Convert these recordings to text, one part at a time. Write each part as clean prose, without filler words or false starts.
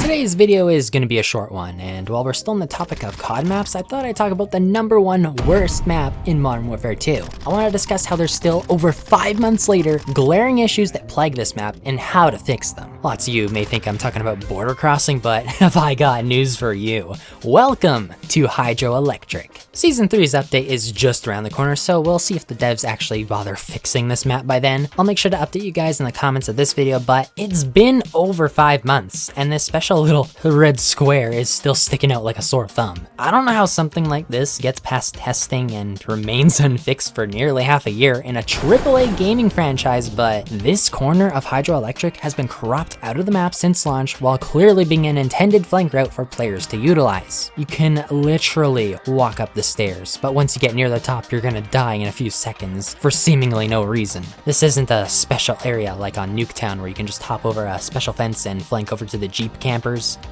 Today's video is going to be a short one, and while we're still on the topic of COD maps, I thought I'd talk about the #1 worst map in Modern Warfare 2. I want to discuss how there's still, over 5 months later, glaring issues that plague this map and how to fix them. Lots of you may think I'm talking about border crossing, but have I got news for you. Welcome to Hydroelectric. Season 3's update is just around the corner, so we'll see if the devs actually bother fixing this map by then. I'll make sure to update you guys in the comments of this video, but it's been over 5 months, and this special little red square is still sticking out like a sore thumb. I don't know how something like this gets past testing and remains unfixed for nearly half a year in a AAA gaming franchise, but this corner of Hydroelectric has been cropped out of the map since launch while clearly being an intended flank route for players to utilize. You can literally walk up the stairs, but once you get near the top, you're gonna die in a few seconds for seemingly no reason. This isn't a special area like on Nuketown where you can just hop over a special fence and flank over to the Jeep campers.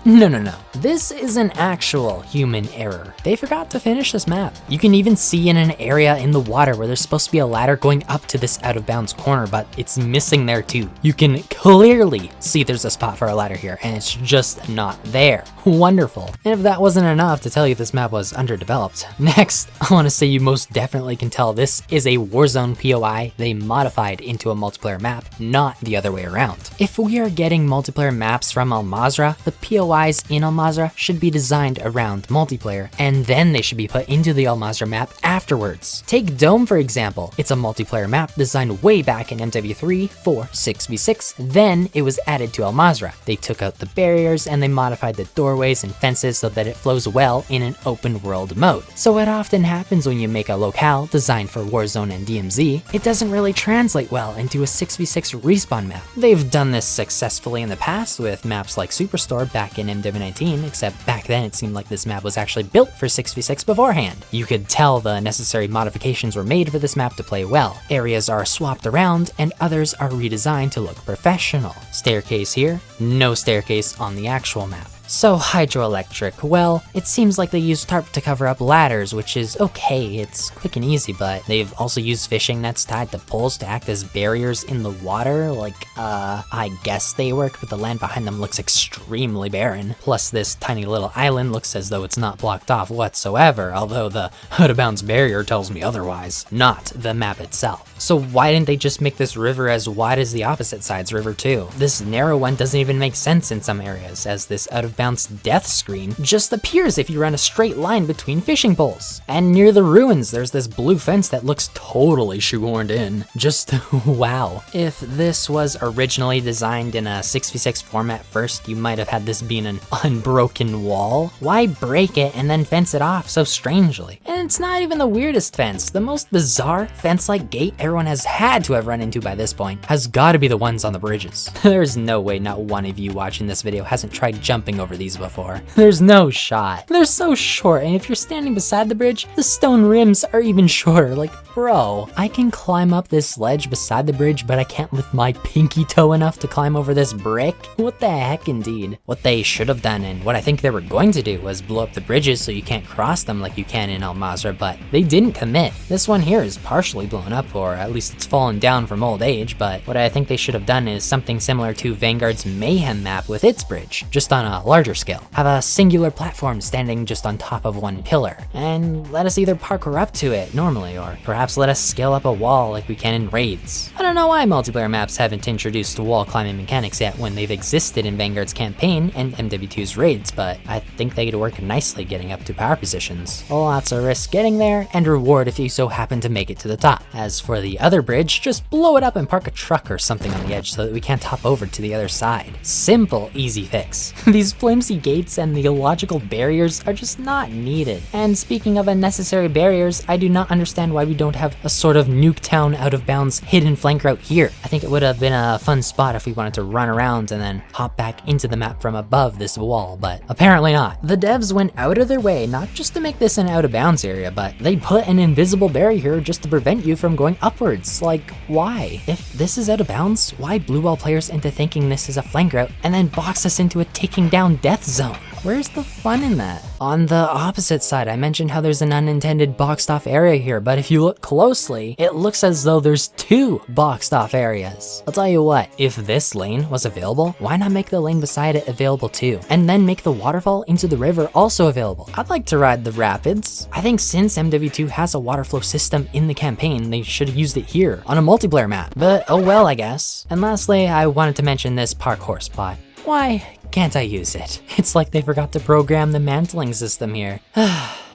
No. This is an actual human error. They forgot to finish this map. You can even see in an area in the water where there's supposed to be a ladder going up to this out of bounds corner, but it's missing there too. You can clearly see there's a spot for a ladder here, and it's just not there. Wonderful. And if that wasn't enough to tell you this map was underdeveloped, next, I want to say you most definitely can tell this is a Warzone POI they modified into a multiplayer map, not the other way around. If we are getting multiplayer maps from Al Mazrah, the POIs in Al Mazrah should be designed around multiplayer, and then they should be put into the Al Mazrah map afterwards. Take Dome for example. It's a multiplayer map designed way back in MWII for 6v6, then it was added to Al Mazrah. They took out the barriers and they modified the doorways and fences so that it flows well in an open world mode. So what often happens when you make a locale designed for Warzone and DMZ, it doesn't really translate well into a 6v6 respawn map. They've done this successfully in the past with maps like Superstore back in MW19, except back then it seemed like this map was actually built for 6v6 beforehand. You could tell the necessary modifications were made for this map to play well. Areas are swapped around and others are redesigned to look professional. Staircase here, no staircase on the actual map. So Hydroelectric, well, it seems like they used tarp to cover up ladders, which is okay, it's quick and easy, but they've also used fishing nets tied to poles to act as barriers in the water. Like, I guess they work, but the land behind them looks extremely barren. Plus this tiny little island looks as though it's not blocked off whatsoever, although the out of bounds barrier tells me otherwise, not the map itself. So why didn't they just make this river as wide as the opposite side's river too? This narrow one doesn't even make sense in some areas, as this out of bounds death screen just appears if you run a straight line between fishing poles. And near the ruins, there's this blue fence that looks totally shoehorned in. Just wow. If this was originally designed in a 6v6 format first, you might have had this being an unbroken wall. Why break it and then fence it off so strangely? And it's not even the weirdest fence. The most bizarre fence-like gate everyone has had to have run into by this point has got to be the ones on the bridges. There's no way not one of you watching this video hasn't tried jumping over these before. There's no shot. They're so short, and if you're standing beside the bridge, the stone rims are even shorter. Like, bro, I can climb up this ledge beside the bridge, but I can't lift my pinky toe enough to climb over this brick? What the heck indeed? What they should have done, and what I think they were going to do, was blow up the bridges so you can't cross them like you can in Al Mazrah, but they didn't commit. This one here is partially blown up, or at least it's fallen down from old age, but what I think they should have done is something similar to Vanguard's Mayhem map with its bridge, just on a larger scale. Have a singular platform standing just on top of one pillar, and let us either parkour up to it normally, or perhaps let us scale up a wall like we can in raids. I don't know why multiplayer maps haven't introduced wall climbing mechanics yet when they've existed in Vanguard's campaign and MW2's raids, but I think they'd work nicely getting up to power positions. Lots of risk getting there, and reward if you so happen to make it to the top. As for the other bridge, just blow it up and park a truck or something on the edge so that we can't hop over to the other side. Simple, easy fix. These flimsy gates and the illogical barriers are just not needed. And speaking of unnecessary barriers, I do not understand why we don't have a sort of Nuketown out of bounds hidden flank route here. I think it would have been a fun spot if we wanted to run around and then hop back into the map from above this wall, but apparently not. The devs went out of their way not just to make this an out of bounds area, but they put an invisible barrier here just to prevent you from going upwards. Like, why? If this is out of bounds, why blue wall players into thinking this is a flank route and then box us into a taking down death zone? Where's the fun in that? On the opposite side, I mentioned how there's an unintended boxed off area here, but if you look closely, it looks as though there's 2 boxed off areas. I'll tell you what, if this lane was available, why not make the lane beside it available too? And then make the waterfall into the river also available. I'd like to ride the rapids. I think since MW2 has a water flow system in the campaign, they should have used it here on a multiplayer map, but oh well, I guess. And lastly, I wanted to mention this parkour spot. Why can't I use it? It's like they forgot to program the mantling system here.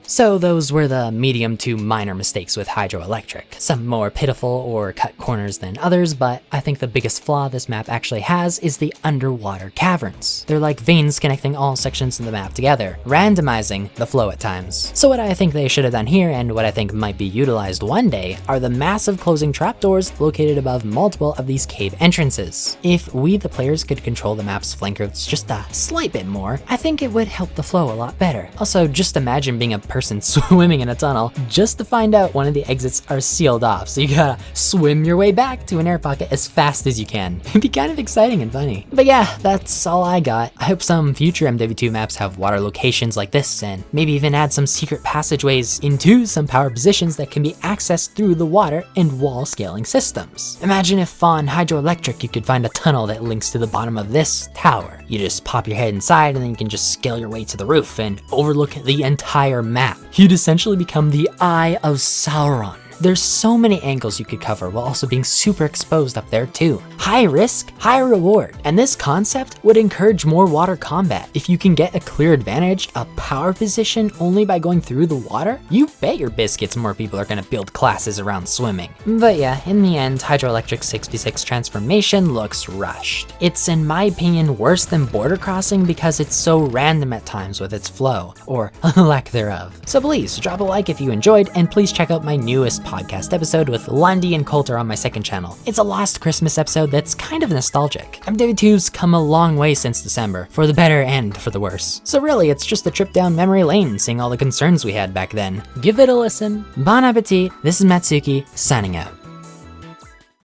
So those were the medium to minor mistakes with hydroelectric. Some more pitiful or cut corners than others, but I think the biggest flaw this map actually has is the underwater caverns. They're like veins connecting all sections of the map together, randomizing the flow at times. So what I think they should have done here, and what I think might be utilized one day, are the massive closing trapdoors located above multiple of these cave entrances. If we, the players, could control the map's flank routes just a slight bit more, I think it would help the flow a lot better. Also, just imagine being a person swimming in a tunnel just to find out one of the exits are sealed off, so you gotta swim your way back to an air pocket as fast as you can. It'd be kind of exciting and funny. But yeah, that's all I got. I hope some future MW2 maps have water locations like this, and maybe even add some secret passageways into some power positions that can be accessed through the water and wall scaling systems. Imagine if on hydroelectric you could find a tunnel that links to the bottom of this tower. You just pop your head inside and then you can just scale your way to the roof and overlook the entire map. You'd essentially become the Eye of Sauron. There's so many angles you could cover while also being super exposed up there too. High risk, high reward. And this concept would encourage more water combat. If you can get a clear advantage, a power position only by going through the water, you bet your biscuits more people are gonna build classes around swimming. But yeah, in the end, Hydroelectric 66 transformation looks rushed. It's in my opinion worse than border crossing because it's so random at times with its flow, or lack thereof. So please drop a like if you enjoyed, and please check out my newest podcast episode with Lundy and Coulter on my second channel. It's a lost Christmas episode that's kind of nostalgic. MW2's come a long way since December, for the better and for the worse. So really, it's just a trip down memory lane, seeing all the concerns we had back then. Give it a listen. Bon appetit. This is Mattsuki, signing out.